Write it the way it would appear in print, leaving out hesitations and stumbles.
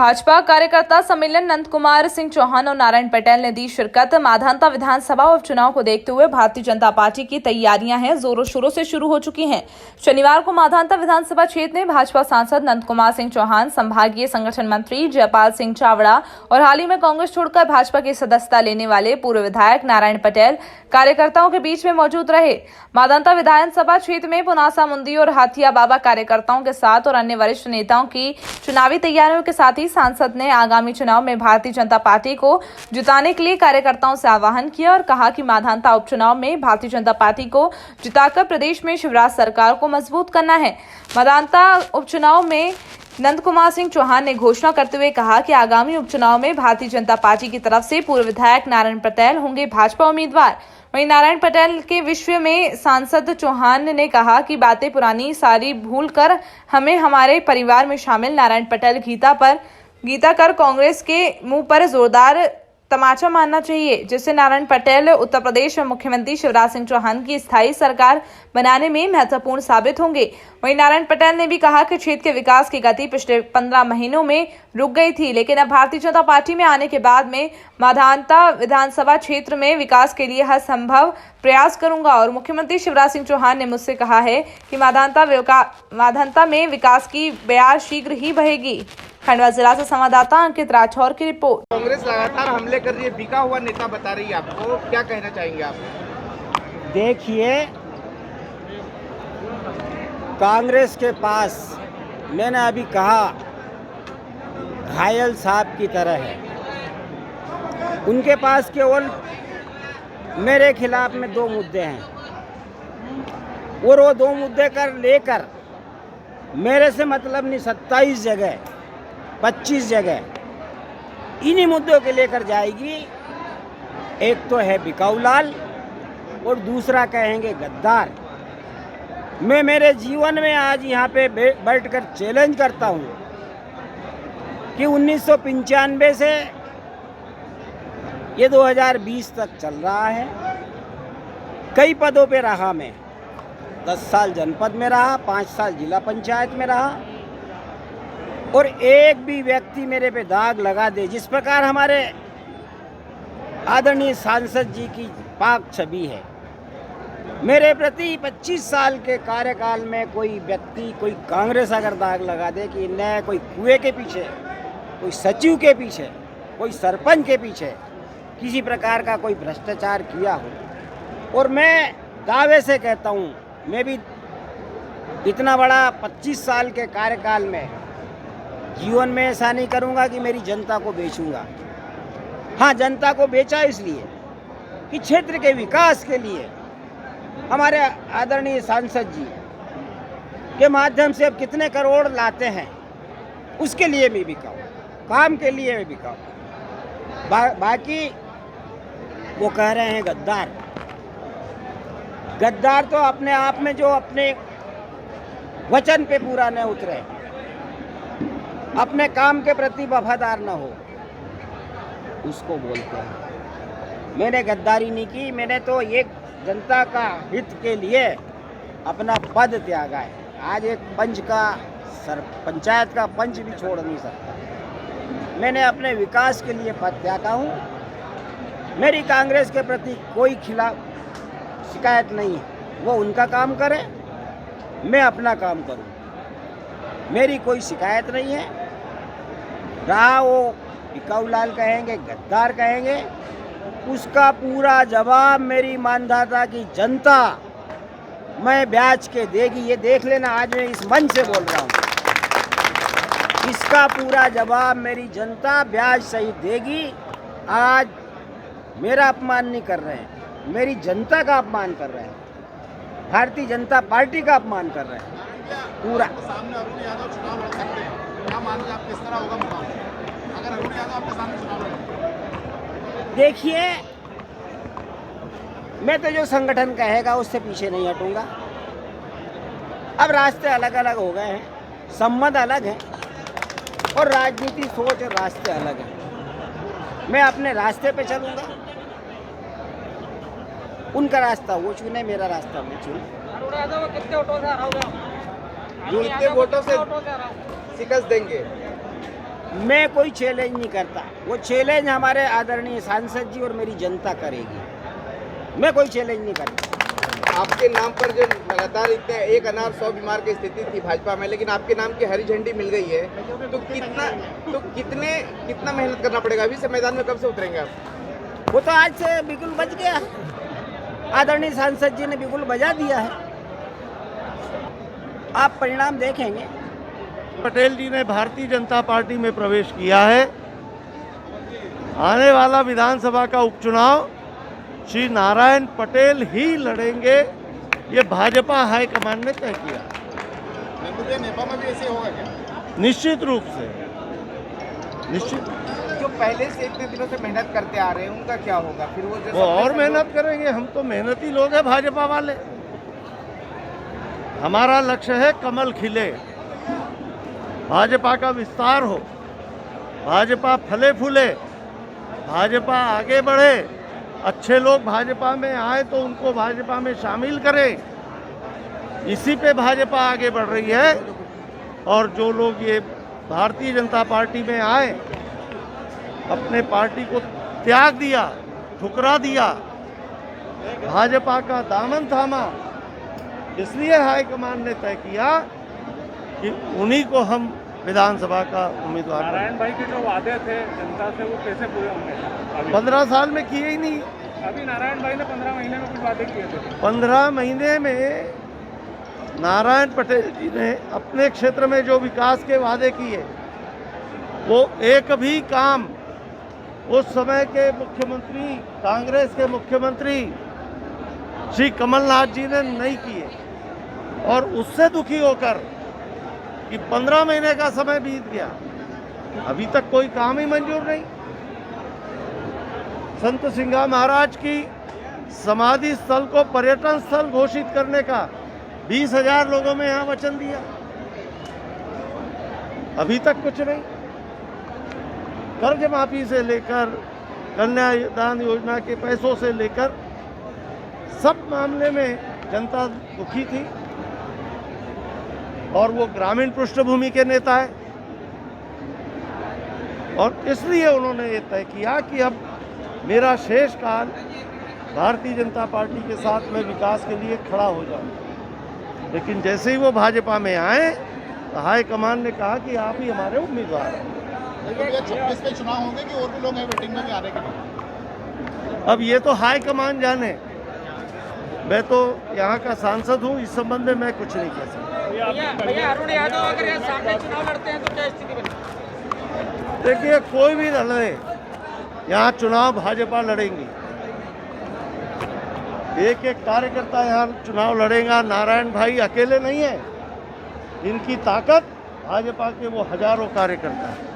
भाजपा कार्यकर्ता सम्मेलन नंद कुमार सिंह चौहान और नारायण पटेल ने दी शिरकत। माधांता विधानसभा उपचुनाव को देखते हुए भारतीय जनता पार्टी की तैयारियां हैं जोरों शोरों से शुरू हो चुकी हैं। शनिवार को माधांता विधानसभा क्षेत्र में भाजपा सांसद नंद कुमार सिंह चौहान, संभागीय संगठन मंत्री जयपाल सिंह चावड़ा और हाल ही में कांग्रेस छोड़कर भाजपा की सदस्यता लेने वाले पूर्व विधायक नारायण पटेल कार्यकर्ताओं के बीच में मौजूद रहे। माधांता विधानसभा क्षेत्र में पुनासा मुंदी और हाथिया बाबा कार्यकर्ताओं के साथ और अन्य वरिष्ठ नेताओं की चुनावी तैयारियों के साथ ही सांसद ने आगामी चुनाव में भारतीय जनता पार्टी को जिताने के लिए कार्यकर्ताओं से आह्वान किया और कहा कि माधांता उपचुनाव में भारतीय जनता पार्टी को जिताकर प्रदेश में शिवराज सरकार को मजबूत करना है। माधांता उपचुनाव में नंद कुमार सिंह चौहान ने घोषणा करते हुए कहा कि आगामी उपचुनाव में भारतीय जनता पार्टी की तरफ से पूर्व विधायक नारायण पटेल होंगे भाजपा उम्मीदवार। वहीं नारायण पटेल के विषय में सांसद चौहान ने कहा कि बातें पुरानी सारी भूलकर हमें हमारे परिवार में शामिल नारायण पटेल गीता कर कांग्रेस के मुंह पर जोरदार तमाचा मारना चाहिए, जिससे नारायण पटेल उत्तर प्रदेश में मुख्यमंत्री शिवराज सिंह चौहान की स्थायी सरकार बनाने में महत्वपूर्ण साबित होंगे। वहीं नारायण पटेल ने भी कहा कि क्षेत्र के विकास की गति पिछले 15 महीनों में रुक गई थी, लेकिन अब भारतीय जनता पार्टी में आने के बाद में माधांता विधानसभा क्षेत्र में विकास के लिए हर संभव प्रयास करूंगा। और मुख्यमंत्री शिवराज सिंह चौहान ने मुझसे कहा है कि माधांता में विकास की बयार शीघ्र ही बहेगी। खंडवा जिला से संवाददाता अंकित राठौर की रिपोर्ट। कांग्रेस लगातार हमले कर रही है, बिका हुआ नेता बता रही है आपको, क्या कहना चाहेंगे आप? देखिए, कांग्रेस के पास मैंने अभी कहा घायल साहब की तरह है। उनके पास केवल मेरे खिलाफ में 2 मुद्दे हैं और वो 2 मुद्दे लेकर मेरे से मतलब नहीं, 27 जगह 25 जगह इन्हीं मुद्दों के लेकर जाएगी। एक तो है बिकाऊ लाल और दूसरा कहेंगे गद्दार। मैं मेरे जीवन में आज यहाँ पे बैठकर चैलेंज करता हूँ कि 1995 से ये 2020 तक चल रहा है। कई पदों पे रहा मैं, 10 साल जनपद में रहा, 5 साल जिला पंचायत में रहा और एक भी व्यक्ति मेरे पे दाग लगा दे, जिस प्रकार हमारे आदरणीय सांसद जी की पाक छवि है, मेरे प्रति 25 साल के कार्यकाल में कोई व्यक्ति, कोई कांग्रेस अगर दाग लगा दे कि न कोई कुएं के पीछे, कोई सचिव के पीछे, कोई सरपंच के पीछे किसी प्रकार का कोई भ्रष्टाचार किया हो, और मैं दावे से कहता हूँ, मैं भी इतना बड़ा 25 साल के कार्यकाल में जीवन में ऐसा नहीं करूंगा कि मेरी जनता को बेचूंगा। हाँ, जनता को बेचा इसलिए कि क्षेत्र के विकास के लिए हमारे आदरणीय सांसद जी के माध्यम से अब कितने करोड़ लाते हैं, उसके लिए मैं बिकाऊं, काम के लिए मैं बिकाऊं। बाकी वो कह रहे हैं गद्दार। गद्दार तो अपने आप में जो अपने वचन पे पूरा न उतरे, अपने काम के प्रति वफादार न हो, उसको बोलते हैं। मैंने गद्दारी नहीं की, मैंने तो एक जनता का हित के लिए अपना पद त्यागा है। आज एक पंचायत का पंच भी छोड़ नहीं सकता। मैंने अपने विकास के लिए पद त्यागा हूँ। मेरी कांग्रेस के प्रति कोई खिलाफ शिकायत नहीं है, वो उनका काम करे, मैं अपना काम करूँ, मेरी कोई शिकायत नहीं है। रहा वो बिकाऊ लाल कहेंगे, गद्दार कहेंगे, उसका पूरा जवाब मेरी मानधाता की जनता मैं ब्याज के देगी। ये देख लेना, आज मैं इस मंच से बोल रहा हूँ, इसका पूरा जवाब मेरी जनता ब्याज सहित देगी। आज मेरा अपमान नहीं कर रहे हैं, मेरी जनता का अपमान कर रहे हैं, भारतीय जनता पार्टी का अपमान कर रहे हैं पूरा। सामने अरुण यादव चुनाव लड़ सकते हैं, क्या मानिए आप, किस तरह होगा मुकाबला अगर अरुण यादव आपके सामने चुनाव लड़े? देखिए, मैं तो जो संगठन कहेगा उससे पीछे नहीं हटूंगा। अब रास्ते अलग अलग हो गए हैं, संबंध अलग हैं और राजनीति सोच और रास्ते अलग हैं। मैं अपने रास्ते पे चलूंगा, उनका रास्ता वो चुने, मेरा रास्ता मैं चुने। अरुण यादव कितने वोटों से शिकस्त देंगे? मैं कोई चैलेंज नहीं करता, वो चैलेंज हमारे आदरणीय सांसद जी और मेरी जनता करेगी। मैं कोई चैलेंज नहीं करता। आपके नाम पर जो लगातार इतने 1 अनार 100 बीमार की स्थिति थी भाजपा में, लेकिन आपके नाम की हरी झंडी मिल गई है, तो कितना मेहनत करना पड़ेगा? अभी से मैदान में कब से उतरेंगे आप? वो तो आज से बिल्कुल बच गया। आदरणीय सांसद जी ने बिल्कुल बजा दिया है। आप परिणाम देखेंगे। पटेल जी ने भारतीय जनता पार्टी में प्रवेश किया है। आने वाला विधानसभा का उपचुनाव श्री नारायण पटेल ही लड़ेंगे, ये भाजपा हाईकमान ने तय किया। नेपाल में भी ऐसे होगा क्या? निश्चित रूप से, निश्चित। जो पहले से इतने दिनों से मेहनत करते आ रहे हैं उनका क्या होगा? फिर वो और मेहनत करेंगे। हम तो मेहनती लोग हैं भाजपा वाले। हमारा लक्ष्य है कमल खिले, भाजपा का विस्तार हो, भाजपा फले फूले, भाजपा आगे बढ़े, अच्छे लोग भाजपा में आए तो उनको भाजपा में शामिल करें। इसी पे भाजपा आगे बढ़ रही है। और जो लोग ये भारतीय जनता पार्टी में आए, अपने पार्टी को त्याग दिया, ठुकरा दिया, भाजपा का दामन थामा, इसलिए हाईकमान ने तय किया कि उन्हीं को हम विधानसभा का उम्मीदवार। नारायण भाई के जो वादे थे जनता से वो कैसे पूरे होंगे? 15 साल में किए ही नहीं। अभी नारायण भाई ने 15 महीने में कुछ वादे किए थे। 15 महीने में नारायण पटेल जी ने अपने क्षेत्र में जो विकास के वादे किए, वो एक भी काम उस समय के मुख्यमंत्री, कांग्रेस के मुख्यमंत्री श्री कमलनाथ जी ने नहीं किए। और उससे दुखी होकर कि 15 महीने का समय बीत गया, अभी तक कोई काम ही मंजूर नहीं। संत सिंघा महाराज की समाधि स्थल को पर्यटन स्थल घोषित करने का 20,000 लोगों में यहाँ वचन दिया, अभी तक कुछ नहीं। कर्ज माफी से लेकर कन्यादान योजना के पैसों से लेकर सब मामले में जनता दुखी थी। और वो ग्रामीण पृष्ठभूमि के नेता है, और इसलिए उन्होंने ये तय किया कि अब मेरा शेष काल भारतीय जनता पार्टी के साथ में विकास के लिए खड़ा हो जाऊं। लेकिन जैसे ही वो भाजपा में आए तो हाईकमान ने कहा कि आप ही हमारे उम्मीदवार हैं। 26 के चुनाव होंगे कि और भी लोग हैं वेटिंग में भी आने के लिए? अब ये तो हाईकमान जाने। मैं तो यहाँ का सांसद हूँ, इस संबंध में मैं कुछ नहीं कह सकता। भैया अरुण यादव अगर यहाँ सामने चुनाव लड़ते हैं तो क्या स्थिति बनेगी? देखिए, कोई भी लड़े, यहाँ चुनाव भाजपा लड़ेंगी। एक एक कार्यकर्ता यहाँ चुनाव लड़ेगा। नारायण भाई अकेले नहीं है, इनकी ताकत भाजपा के वो हजारों कार्यकर्ता हैं।